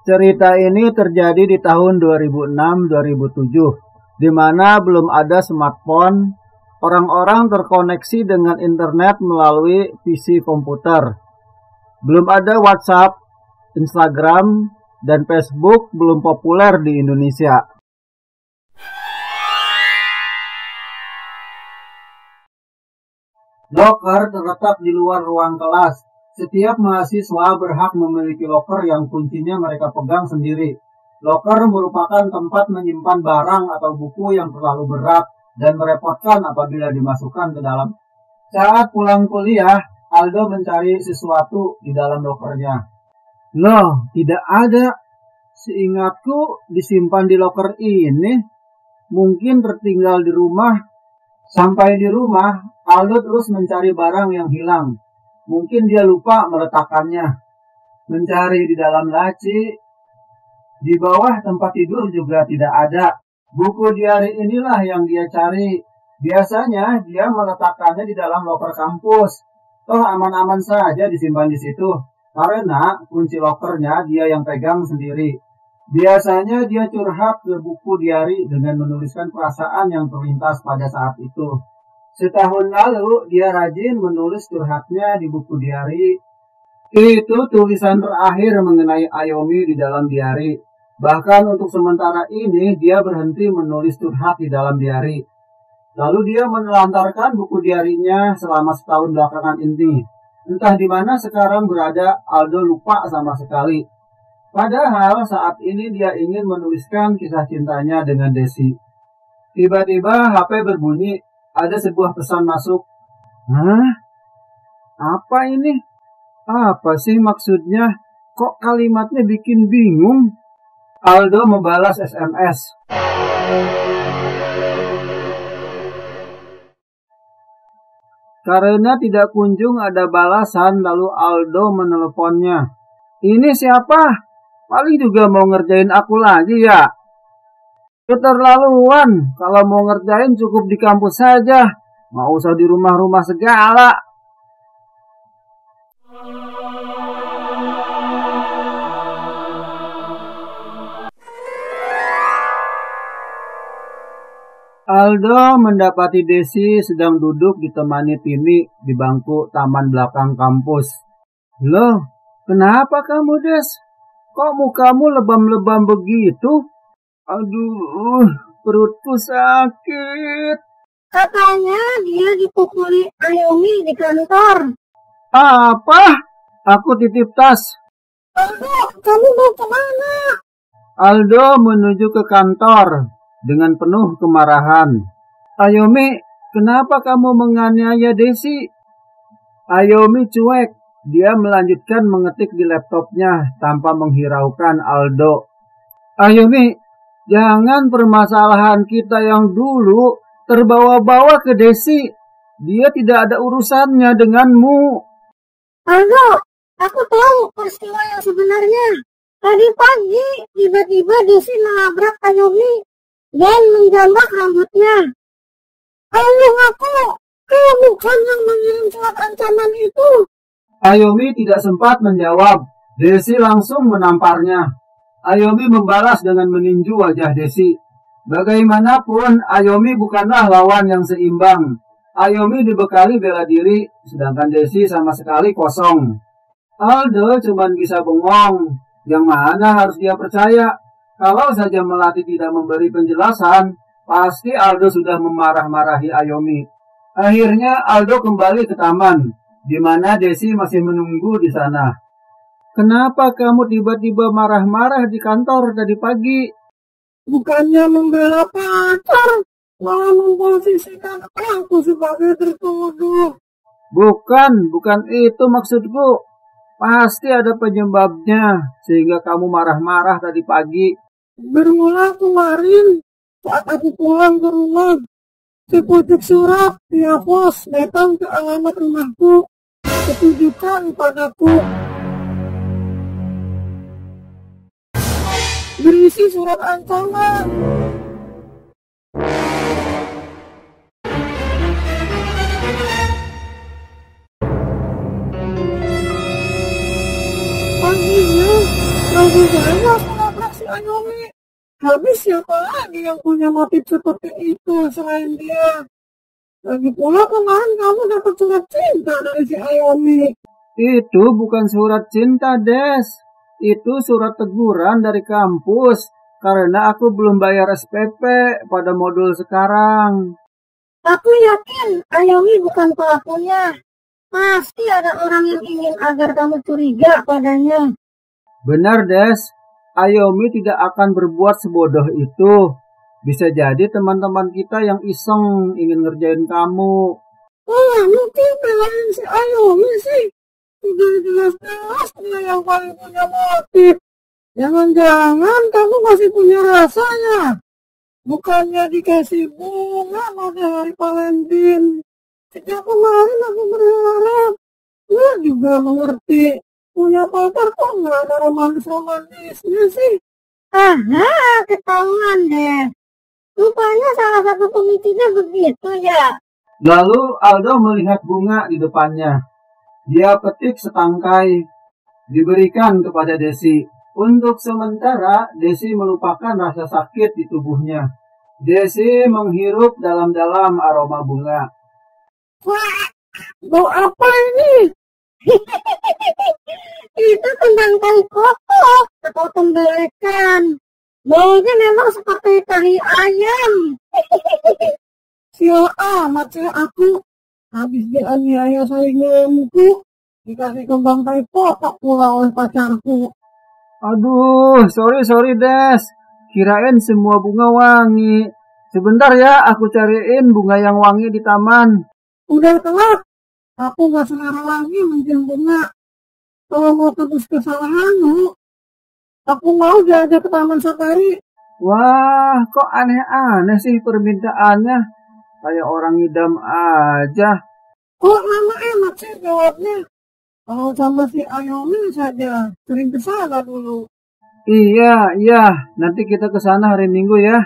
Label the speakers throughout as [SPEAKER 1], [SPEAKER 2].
[SPEAKER 1] Cerita ini terjadi di tahun 2006-2007, di mana belum ada smartphone, orang-orang terkoneksi dengan internet melalui PC komputer. Belum ada WhatsApp, Instagram, dan Facebook belum populer di Indonesia. Loker terletak di luar ruang kelas. Setiap mahasiswa berhak memiliki loker yang kuncinya mereka pegang sendiri. Loker merupakan tempat menyimpan barang atau buku yang terlalu berat dan merepotkan apabila dimasukkan ke dalam. Saat pulang kuliah, Aldo mencari sesuatu di dalam lokernya. Loh, tidak ada. Seingatku disimpan di loker ini. Mungkin tertinggal di rumah. Sampai di rumah, Aldo terus mencari barang yang hilang. Mungkin dia lupa meletakkannya. Mencari di dalam laci. Di bawah tempat tidur juga tidak ada. Buku diari inilah yang dia cari. Biasanya dia meletakkannya di dalam loker kampus. Toh aman-aman saja disimpan di situ. Karena kunci lokernya dia yang pegang sendiri. Biasanya dia curhat ke buku diari dengan menuliskan perasaan yang terlintas pada saat itu. Setahun lalu, dia rajin menulis curhatnya di buku diari. Itu tulisan terakhir mengenai Ayomi di dalam diari. Bahkan untuk sementara ini, dia berhenti menulis curhat di dalam diari. Lalu dia menelantarkan buku diarinya selama setahun belakangan ini. Entah di mana sekarang berada, Aldo lupa sama sekali. Padahal saat ini dia ingin menuliskan kisah cintanya dengan Desi. Tiba-tiba HP berbunyi. Ada sebuah pesan masuk. Hah? Apa ini? Apa sih maksudnya? Kok kalimatnya bikin bingung? Aldo membalas SMS. Karena tidak kunjung ada balasan, lalu Aldo meneleponnya. Ini siapa? Paling juga mau ngerjain aku lagi ya? Keterlaluan, kalau mau ngerjain cukup di kampus saja, nggak usah di rumah-rumah segala. Aldo mendapati Desi sedang duduk ditemani Tini di bangku taman belakang kampus. Loh, kenapa kamu, Des? Kok mukamu lebam-lebam begitu? Aduh, perutku sakit.
[SPEAKER 2] Katanya dia dipukuli Ayomi di kantor.
[SPEAKER 1] Apa? Aku titip tas.
[SPEAKER 2] Aldo, kamu mau kemana?
[SPEAKER 1] Aldo menuju ke kantor dengan penuh kemarahan. Ayomi, kenapa kamu menganiaya Desi? Ayomi cuek. Dia melanjutkan mengetik di laptopnya tanpa menghiraukan Aldo. Ayomi, jangan permasalahan kita yang dulu terbawa-bawa ke Desi. Dia tidak ada urusannya denganmu.
[SPEAKER 2] Aldo, aku tahu peristiwa yang sebenarnya. Tadi pagi, tiba-tiba Desi menabrak Ayomi dan menjambak rambutnya. Ayo aku, kamu kan yang mengirim surat ancaman itu.
[SPEAKER 1] Ayomi tidak sempat menjawab. Desi langsung menamparnya. Ayomi membalas dengan meninju wajah Desi. Bagaimanapun, Ayomi bukanlah lawan yang seimbang. Ayomi dibekali bela diri, sedangkan Desi sama sekali kosong. Aldo cuma bisa bengong. Yang mana harus dia percaya? Kalau saja Melati tidak memberi penjelasan, pasti Aldo sudah memarah-marahi Ayomi. Akhirnya Aldo kembali ke taman, di mana Desi masih menunggu di sana. Kenapa kamu tiba-tiba marah-marah di kantor tadi pagi?
[SPEAKER 2] Bukannya membela pacar, malah memposisikan aku sebagai tertuduh.
[SPEAKER 1] Bukan itu maksudku. Pasti ada penyebabnya, sehingga kamu marah-marah tadi pagi.
[SPEAKER 2] Bermula kemarin, saat aku pulang ke rumah, sepucuk surat via pos datang ke alamat rumahku, ditujukan padaku. Berisi surat ancaman. Paginya, langsung banyak siapa lagi yang punya motif seperti itu selain dia? Lagi pula kemarin kamu dapat surat cinta dari si Ayomi.
[SPEAKER 1] Itu bukan surat cinta, Des. Itu surat teguran dari kampus karena aku belum bayar SPP pada modul sekarang.
[SPEAKER 2] Aku yakin Ayomi bukan pelakunya. Pasti ada orang yang ingin agar kamu curiga padanya.
[SPEAKER 1] Benar, Des. Ayomi tidak akan berbuat sebodoh itu. Bisa jadi teman-teman kita yang iseng ingin ngerjain kamu.
[SPEAKER 2] Oh, mungkin belain si Ayomi sih. Sudah jelas-jelas dia yang paling punya motif. Jangan-jangan kamu masih punya rasanya. Bukannya dikasih bunga pada hari Valentine. Sejak kemarin aku berharap lu juga mengerti. Punya pacar kok nggak ada romanis-romanisnya sih. Aha, ketahuan deh. Rupanya salah satu pemicunya begitu ya.
[SPEAKER 1] Lalu Aldo melihat bunga di depannya. Dia petik setangkai, diberikan kepada Desi. Untuk sementara, Desi melupakan rasa sakit di tubuhnya. Desi menghirup dalam-dalam aroma bunga.
[SPEAKER 2] Wah, bau apa ini? Itu tentang tahi kotok atau tembelekan. Baunya memang seperti tahi ayam. Sial amat sih aku. Habis dianiaya sainganku, dikasih kembang tahi kotok pula oleh pacarku.
[SPEAKER 1] Aduh, sorry Des. Kirain semua bunga wangi. Sebentar ya, aku cariin bunga yang wangi di taman.
[SPEAKER 2] Udah telat. Aku gak selera lagi mencium bunga. Kalau mau tebus kesalahanmu, aku mau diajak ke taman safari.
[SPEAKER 1] Wah, kok aneh-aneh sih permintaannya. Kayak orang ngidam aja.
[SPEAKER 2] Kok lama enak sih jawabnya? Kalau sama si Ayomi saja, sering kesana dulu.
[SPEAKER 1] Iya, nanti kita ke sana hari Minggu ya.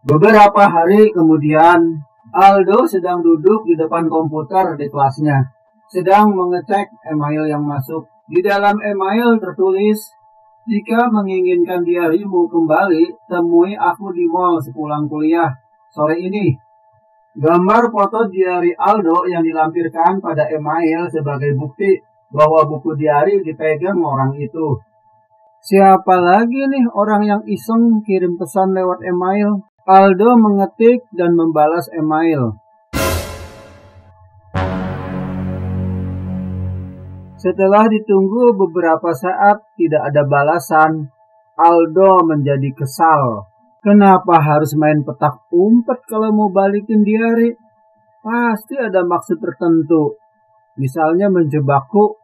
[SPEAKER 1] Beberapa hari kemudian, Aldo sedang duduk di depan komputer di kelasnya, sedang mengecek email yang masuk. Di dalam email tertulis, jika menginginkan diarimu kembali, temui aku di mall sepulang kuliah sore ini. Gambar foto diari Aldo yang dilampirkan pada email sebagai bukti bahwa buku diari dipegang orang itu. Siapa lagi nih orang yang iseng kirim pesan lewat email? Aldo mengetik dan membalas email. Setelah ditunggu beberapa saat tidak ada balasan, Aldo menjadi kesal. Kenapa harus main petak umpet kalau mau balikin diari? Pasti ada maksud tertentu. Misalnya menjebakku.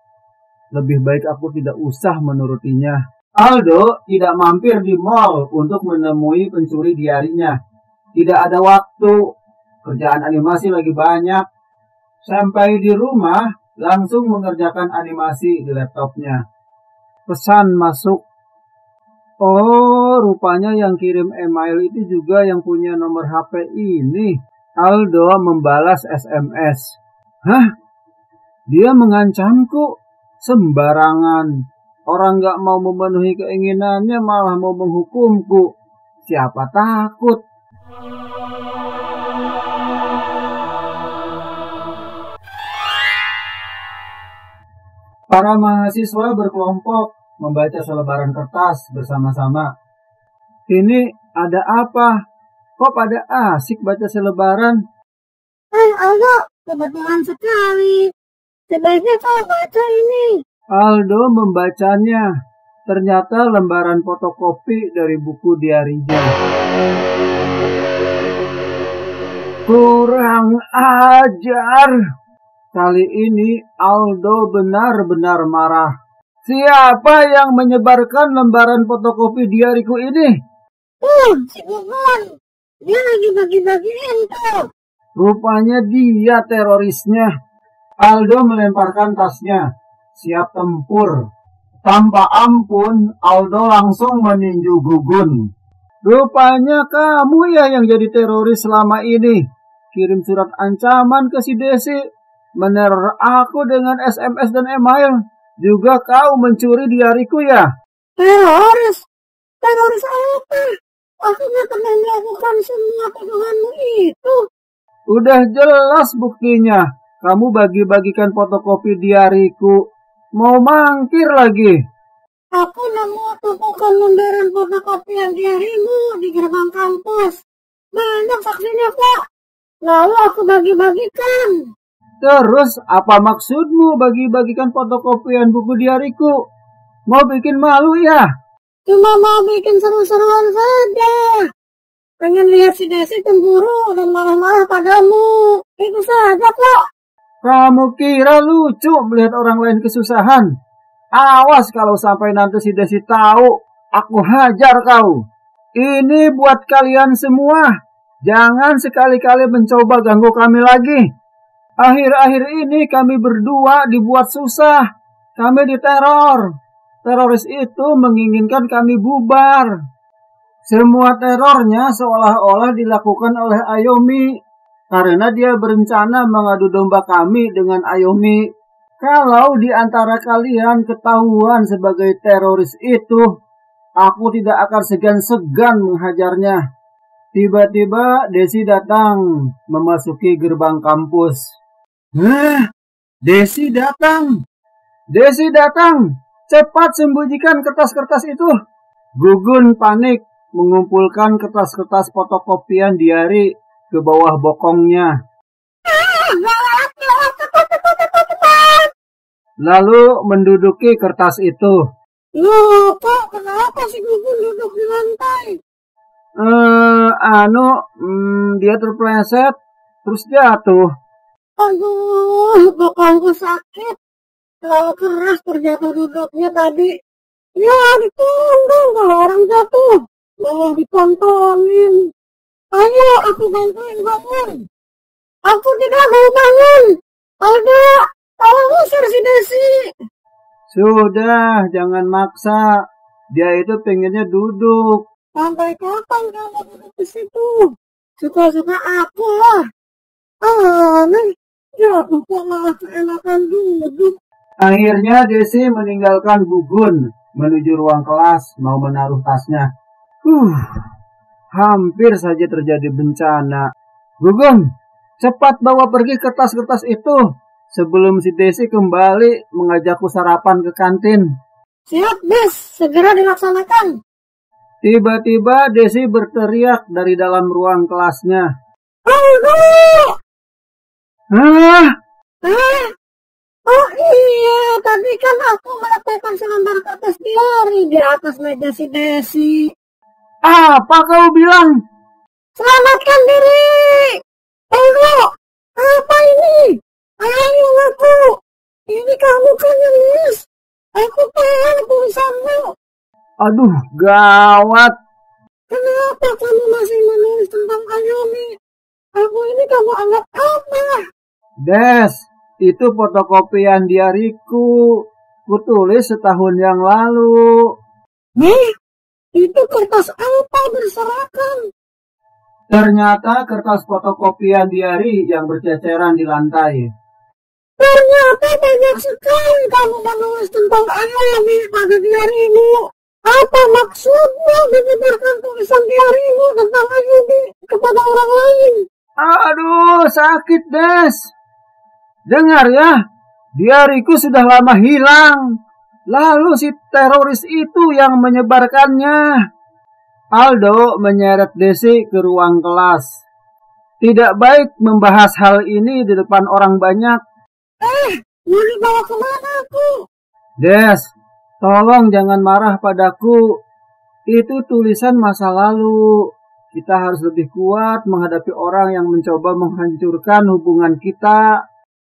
[SPEAKER 1] Lebih baik aku tidak usah menurutinya. Aldo tidak mampir di mall untuk menemui pencuri diarinya. Tidak ada waktu. Kerjaan animasi lagi banyak. Sampai di rumah, langsung mengerjakan animasi di laptopnya. Pesan masuk. Oh, rupanya yang kirim email itu juga yang punya nomor HP ini. Aldo membalas SMS. Hah? Dia mengancamku? Sembarangan. Orang gak mau memenuhi keinginannya malah mau menghukumku. Siapa takut? Para mahasiswa berkelompok membaca selebaran kertas bersama-sama. Ini ada apa? Kok pada asik baca selebaran?
[SPEAKER 2] Aldo, kebetulan sekali. Sebaiknya kau baca ini.
[SPEAKER 1] Aldo membacanya. Ternyata lembaran fotokopi dari buku diarinya. Kurang ajar. Kali ini Aldo benar-benar marah. Siapa yang menyebarkan lembaran fotokopi diariku ini?
[SPEAKER 2] Si Gugun. Dia lagi bagi-bagi info.
[SPEAKER 1] Rupanya dia terorisnya. Aldo melemparkan tasnya, siap tempur. Tanpa ampun, Aldo langsung meninju Gugun. Rupanya kamu ya yang jadi teroris selama ini. Kirim surat ancaman ke si Desi. Meneror aku dengan SMS dan email. Juga kau mencuri diariku ya?
[SPEAKER 2] Teroris? Teroris apa? Aku nggak pernah melakukan semua tuduhanmu itu.
[SPEAKER 1] Udah jelas buktinya. Kamu bagi-bagikan fotokopi diariku. Mau mangkir lagi.
[SPEAKER 2] Aku nemu tumpukan lembaran fotokopian diarimu di gerbang kampus. Banyak saksinya, Pak. Lalu aku bagi-bagikan.
[SPEAKER 1] Terus apa maksudmu bagi-bagikan fotokopian buku diariku? Mau bikin malu ya?
[SPEAKER 2] Cuma mau bikin seru-seruan saja. Pengen lihat si Desi cemburu dan marah-marah padamu. Itu saja, Pak.
[SPEAKER 1] Kamu kira lucu melihat orang lain kesusahan? Awas kalau sampai nanti si Desi tahu, aku hajar kau. Ini buat kalian semua. Jangan sekali-kali mencoba ganggu kami lagi. Akhir-akhir ini kami berdua dibuat susah. Kami diteror. Teroris itu menginginkan kami bubar. Semua terornya seolah-olah dilakukan oleh Ayomi. Karena dia berencana mengadu domba kami dengan Ayomi. Kalau di antara kalian ketahuan sebagai teroris itu, aku tidak akan segan-segan menghajarnya. Tiba-tiba Desi datang memasuki gerbang kampus. Desi datang! Desi datang! Cepat sembunyikan kertas-kertas itu. Gugun panik mengumpulkan kertas-kertas fotokopian diari ke bawah bokongnya. Lalu menduduki kertas itu.
[SPEAKER 2] Loh, Pak, kenapa si Gugun duduk di lantai?
[SPEAKER 1] Dia terpleset, terus jatuh.
[SPEAKER 2] Aduh, bokongku sakit. Terlalu keras terjatuh duduknya tadi. Ya, ditondong kalau orang jatuh. Malah ditontonin. Ayo, aku bantuin bangun. Aku tidak mau bangun. Alda, tolong usir si Desi.
[SPEAKER 1] Sudah, jangan maksa. Dia itu pengennya duduk.
[SPEAKER 2] Sampai kapan kamu duduk di situ? Suka-suka aku lah. Aneh, jatuh kok malah keenakan duduk.
[SPEAKER 1] Akhirnya Desi meninggalkan Gugun menuju ruang kelas mau menaruh tasnya. Hampir saja terjadi bencana. Gugun, cepat bawa pergi kertas-kertas itu sebelum si Desi kembali mengajakku sarapan ke kantin.
[SPEAKER 2] Siap, Des. Segera dilaksanakan.
[SPEAKER 1] Tiba-tiba Desi berteriak dari dalam ruang kelasnya.
[SPEAKER 2] Aduh!
[SPEAKER 1] Hah?
[SPEAKER 2] Oh iya, tadi kan aku meletakkan selembar kertas diari di atas meja si Desi.
[SPEAKER 1] Apa kau bilang?
[SPEAKER 2] Selamatkan diri! Tunggu! Apa ini? Ayo ngaku! Ini kamu kan yang nulis. Aku tahan tulisanmu.
[SPEAKER 1] Aduh, gawat.
[SPEAKER 2] Kenapa kamu masih menulis tentang Ayomi? Aku ini kamu anggap apa?
[SPEAKER 1] Des, itu fotokopian diariku. Kutulis setahun yang lalu.
[SPEAKER 2] Itu kertas apa berserakan?
[SPEAKER 1] Ternyata kertas fotokopian diari yang berceceran di lantai.
[SPEAKER 2] Ternyata banyak sekali kamu menulis tentang Ayomi pada diarimu. Apa maksudmu menyebarkan tulisan diarimu tentang Ayomi kepada orang lain?
[SPEAKER 1] Aduh, sakit, Des. Dengar ya, diariku sudah lama hilang. Lalu si teroris itu yang menyebarkannya. Aldo menyeret Desi ke ruang kelas. Tidak baik membahas hal ini di depan orang banyak.
[SPEAKER 2] Mau dibawa kemana aku?
[SPEAKER 1] Des, tolong jangan marah padaku. Itu tulisan masa lalu. Kita harus lebih kuat menghadapi orang yang mencoba menghancurkan hubungan kita.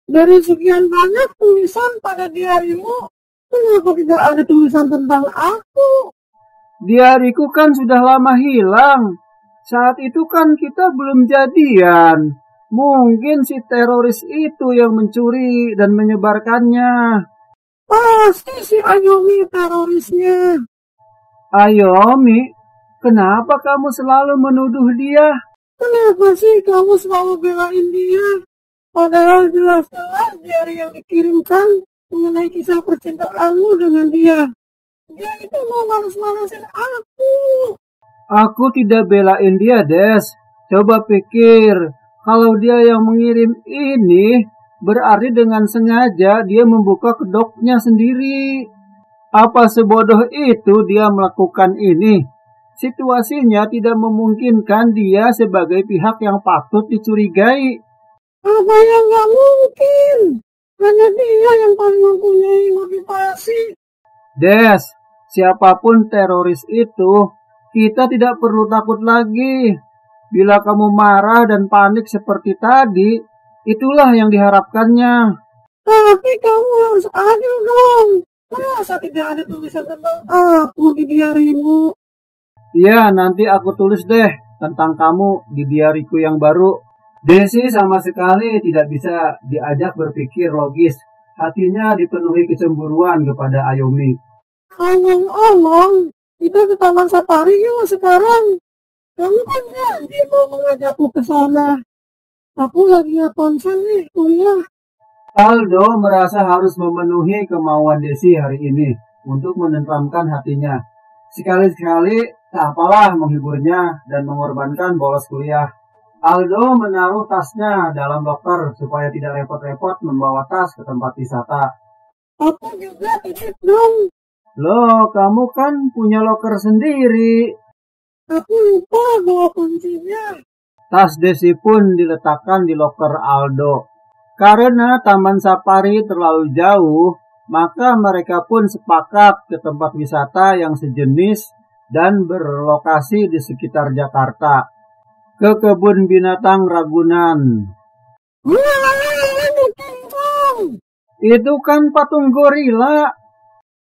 [SPEAKER 2] Dari sekian banyak tulisan pada diarimu, kenapa tidak ada tulisan tentang aku?
[SPEAKER 1] Diariku kan sudah lama hilang. Saat itu kan kita belum jadian. Mungkin si teroris itu yang mencuri dan menyebarkannya.
[SPEAKER 2] Pasti si Ayomi terorisnya.
[SPEAKER 1] Ayomi, kenapa kamu selalu menuduh dia?
[SPEAKER 2] Kenapa sih kamu selalu belain dia? Padahal jelas-jelas diari yang dikirimkan mengenai kisah percintaanmu dengan dia. Dia itu mau malas-malasin aku.
[SPEAKER 1] Aku tidak belain dia, Des. Coba pikir, kalau dia yang mengirim ini, berarti dengan sengaja dia membuka kedoknya sendiri. Apa sebodoh itu dia melakukan ini? Situasinya tidak memungkinkan dia sebagai pihak yang patut dicurigai.
[SPEAKER 2] Apa yang nggak mungkin? Hanya dia yang paling mempunyai motivasi.
[SPEAKER 1] Des, siapapun teroris itu, kita tidak perlu takut lagi. Bila kamu marah dan panik seperti tadi, itulah yang diharapkannya.
[SPEAKER 2] Tapi kamu harus adil dong. Masa tidak ada tulisan tentang aku di diarimu?
[SPEAKER 1] Ya, nanti aku tulis deh tentang kamu di diariku yang baru. Desi sama sekali tidak bisa diajak berpikir logis. Hatinya dipenuhi kecemburuan kepada Ayumi.
[SPEAKER 2] Omong, kita ke Taman Safari yuk sekarang. Kamu kan janji mau mengajakku ke sana. Aku lagi konsen nih kuliah.
[SPEAKER 1] Aldo merasa harus memenuhi kemauan Desi hari ini untuk menenteramkan hatinya. Sekali-sekali tak apalah menghiburnya dan mengorbankan bolos kuliah. Aldo menaruh tasnya dalam loker supaya tidak repot-repot membawa tas ke tempat wisata.
[SPEAKER 2] Aku juga titip dong.
[SPEAKER 1] Loh, kamu kan punya loker sendiri.
[SPEAKER 2] Aku lupa bawa kuncinya.
[SPEAKER 1] Tas Desi pun diletakkan di loker Aldo. Karena Taman Safari terlalu jauh, maka mereka pun sepakat ke tempat wisata yang sejenis dan berlokasi di sekitar Jakarta. Ke kebun binatang Ragunan. Itu kan patung gorila.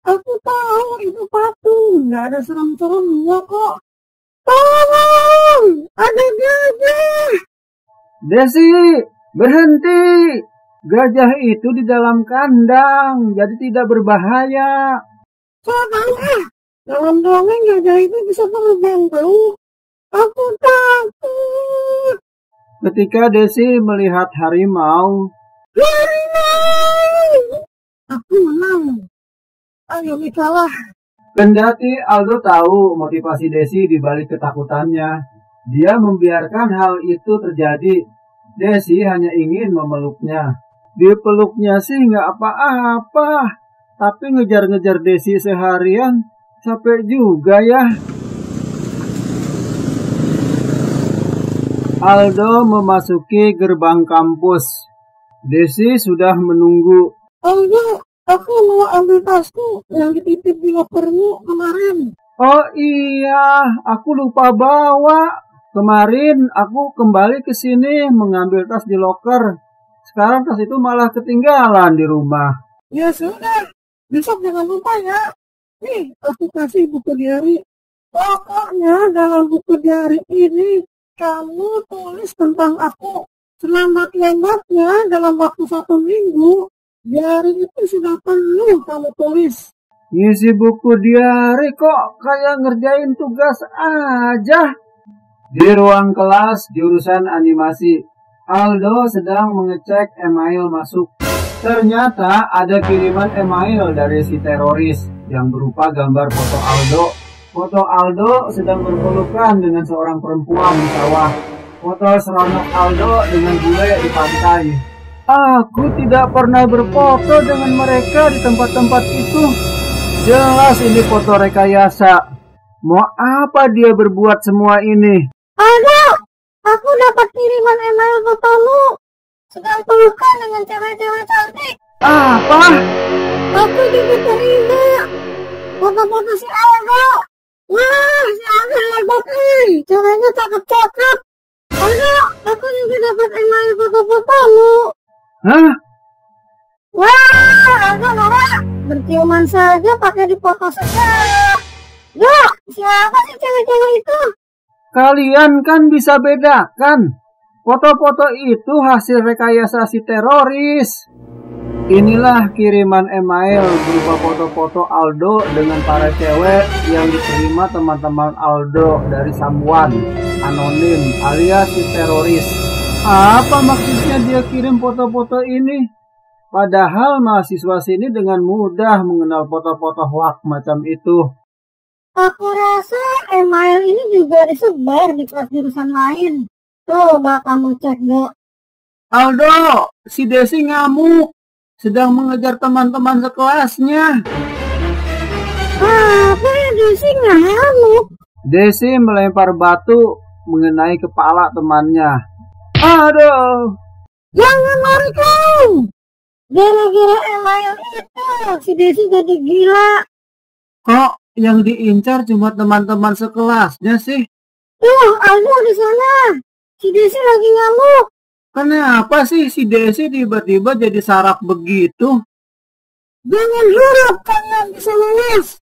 [SPEAKER 2] Aku tahu itu patung, nggak ada serem-seremnya kok. Tolong, ada gajah.
[SPEAKER 1] Desi, berhenti. Gajah itu di dalam kandang, jadi tidak berbahaya.
[SPEAKER 2] Sabarlah, dalam dongeng gajah itu bisa terbang tahu. Aku takut.
[SPEAKER 1] Ketika Desi melihat harimau,
[SPEAKER 2] aku menang. Ayo kalah.
[SPEAKER 1] Kendati Aldo tahu motivasi Desi di balik ketakutannya, dia membiarkan hal itu terjadi. Desi hanya ingin memeluknya. Dipeluknya sih nggak apa-apa, tapi ngejar-ngejar Desi seharian capek juga ya. Aldo memasuki gerbang kampus. Desi sudah menunggu.
[SPEAKER 2] Aldo, aku mau ambil tasku yang dititip di lokermu kemarin.
[SPEAKER 1] Oh iya, aku lupa bawa. Kemarin aku kembali ke sini mengambil tas di loker. Sekarang tas itu malah ketinggalan di rumah.
[SPEAKER 2] Ya sudah, besok jangan lupa ya. Nih, aku kasih buku diari. Pokoknya dalam buku diari ini, kamu tulis tentang aku. Selambat-lambatnya dalam waktu 1 minggu, diari itu sudah penuh kamu tulis.
[SPEAKER 1] Ngisi buku diari kok kayak ngerjain tugas aja. Di ruang kelas jurusan animasi, Aldo sedang mengecek email masuk. Ternyata ada kiriman email dari si teroris yang berupa gambar foto Aldo. Foto Aldo sedang berpelukan dengan seorang perempuan di sawah. Foto seronok Aldo dengan bule di pantai. Aku tidak pernah berfoto dengan mereka di tempat-tempat itu. Jelas ini foto rekayasa. Mau apa dia berbuat semua ini?
[SPEAKER 2] Aldo, aku dapat kiriman email fotomu. Sedang pelukan dengan cewek-cewek cantik.
[SPEAKER 1] Apa?
[SPEAKER 2] Aku juga terima foto-foto si Aldo. Wah, si Aldo hebat nih. Ceweknya cakep-cakep. Aldo, aku juga dapat email foto-fotomu.
[SPEAKER 1] Hah?
[SPEAKER 2] Wah, Aldo norak. Berciuman saja pakai dipoto segala. Yo, siapa sih cewek-cewek itu?
[SPEAKER 1] Kalian kan bisa bedakan. Foto-foto itu hasil rekayasa si teroris. Inilah kiriman email berupa foto-foto Aldo dengan para cewek yang diterima teman-teman Aldo dari Samuan anonim alias si teroris. Apa maksudnya dia kirim foto-foto ini? Padahal mahasiswa sini dengan mudah mengenal foto-foto hoax macam itu.
[SPEAKER 2] Aku rasa email ini juga disebar di kelas jurusan lain. Coba kamu cek, Dok.
[SPEAKER 1] Aldo, si Desi ngamuk. Sedang mengejar teman-teman sekelasnya.
[SPEAKER 2] Apa yang Desi ngamuk?
[SPEAKER 1] Desi melempar batu mengenai kepala temannya. Aduh.
[SPEAKER 2] Jangan lari kau. Gara-gara email itu, si Desi jadi gila.
[SPEAKER 1] Kok yang diincar cuma teman-teman sekelasnya sih?
[SPEAKER 2] Tuh, Aldo di sana. Si Desi lagi ngamuk.
[SPEAKER 1] Kenapa sih si Desi tiba-tiba jadi sarak begitu?
[SPEAKER 2] Jangan harap kalian bisa lolos.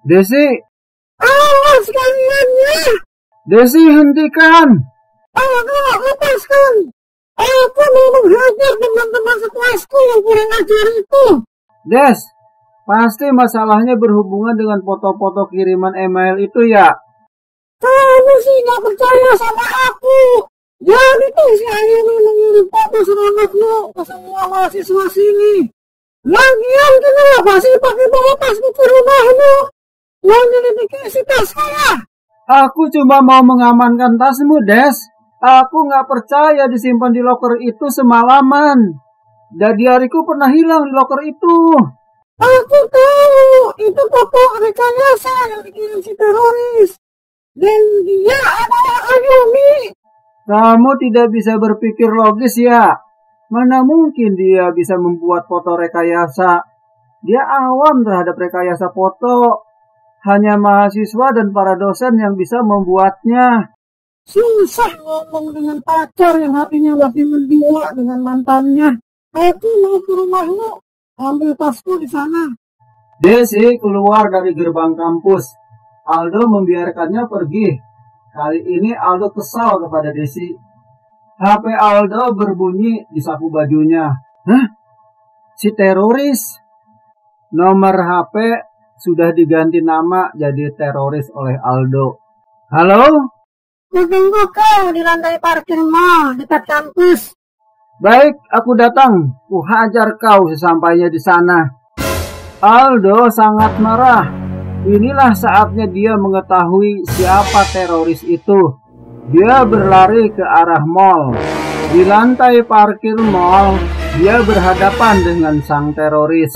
[SPEAKER 1] Desi,
[SPEAKER 2] Awas kaliannya.
[SPEAKER 1] Desi hentikan.
[SPEAKER 2] Aldo, lepaskan. Aku mau menghajar teman-teman sekelasku yang kurang ajar itu.
[SPEAKER 1] Des, pasti masalahnya berhubungan dengan foto-foto kiriman email itu ya?
[SPEAKER 2] Kamu sih gak percaya sama aku. Jadi tuh si Ayuni mengirim foto seronokmu ke semua mahasiswa sini. Lagian kenapa sih pakai bawa tasmu ke rumahmu? Yang jadi si tas saya.
[SPEAKER 1] Aku cuma mau mengamankan tasmu, Des. Aku nggak percaya disimpan di loker itu semalaman. Dari hariku pernah hilang di loker itu.
[SPEAKER 2] Aku tahu, itu foto rekayasa yang dikirim si teroris. Dan dia adalah Ayumi.
[SPEAKER 1] Kamu tidak bisa berpikir logis ya? Mana mungkin dia bisa membuat foto rekayasa? Dia awam terhadap rekayasa foto. Hanya mahasiswa dan para dosen yang bisa membuatnya.
[SPEAKER 2] Susah ngomong dengan pacar yang hatinya lagi mendua dengan mantannya. Aku mau ke rumahmu, ambil tasku di sana.
[SPEAKER 1] Desi keluar dari gerbang kampus. Aldo membiarkannya pergi. Kali ini Aldo kesal kepada Desi. HP Aldo berbunyi di saku bajunya. Hah? Si teroris? Nomor HP sudah diganti nama jadi teroris oleh Aldo. Halo?
[SPEAKER 2] Tunggu kau di lantai parkir mall dekat kampus.
[SPEAKER 1] Baik, aku datang. Ku hajar kau sesampainya di sana. Aldo sangat marah. Inilah saatnya dia mengetahui siapa teroris itu. Dia berlari ke arah mall. Di lantai parkir mall, dia berhadapan dengan sang teroris.